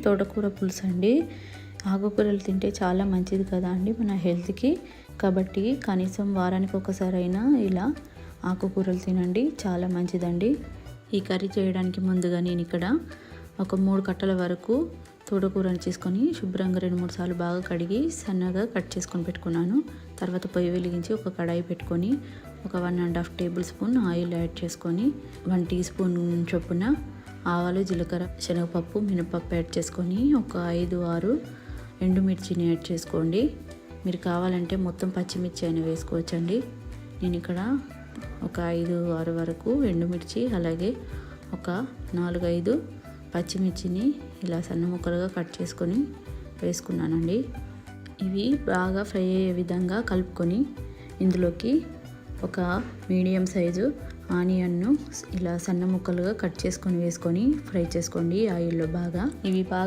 తోటకూర పులుసు అండి. ఆకుకూరలు తింటే చాలా మంచిది కదా అండి మన హెల్త్కి. కాబట్టి కనీసం వారానికి ఒకసారైనా ఇలా ఆకుకూరలు తినండి, చాలా మంచిదండి. ఈ కర్రీ చేయడానికి ముందుగా నేను ఇక్కడ ఒక 3 కట్టల వరకు తోటకూరని తీసుకొని శుభ్రంగా 2-3 సార్లు బాగా కడిగి సన్నగా కట్ చేసుకొని పెట్టుకున్నాను. తర్వాత పొయ్యి వెలిగించి ఒక కడాయి పెట్టుకొని ఒక 1.5 టేబుల్ స్పూన్ ఆయిల్ యాడ్ చేసుకొని 1 టీ స్పూన్ చొప్పున ఆవాలు, జీలకర్ర, శనగపప్పు, మినపప్పు యాడ్ చేసుకొని ఒక 5-6 ఎండుమిర్చిని యాడ్ చేసుకోండి. మీరు కావాలంటే మొత్తం పచ్చిమిర్చి అయినా వేసుకోవచ్చండి. నేను ఇక్కడ ఒక 5-6 వరకు ఎండుమిర్చి అలాగే ఒక 4-5 పచ్చిమిర్చిని ఇలా సన్న ముక్కలుగా కట్ చేసుకొని వేసుకున్నానండి. ఇవి బాగా ఫ్రై అయ్యే విధంగా కలుపుకొని ఇందులోకి ఒక మీడియం సైజు ఆనియన్ను ఇలా సన్న ముక్కలుగా కట్ చేసుకొని వేసుకొని ఫ్రై చేసుకోండి ఆయిల్లో బాగా. ఇవి బాగా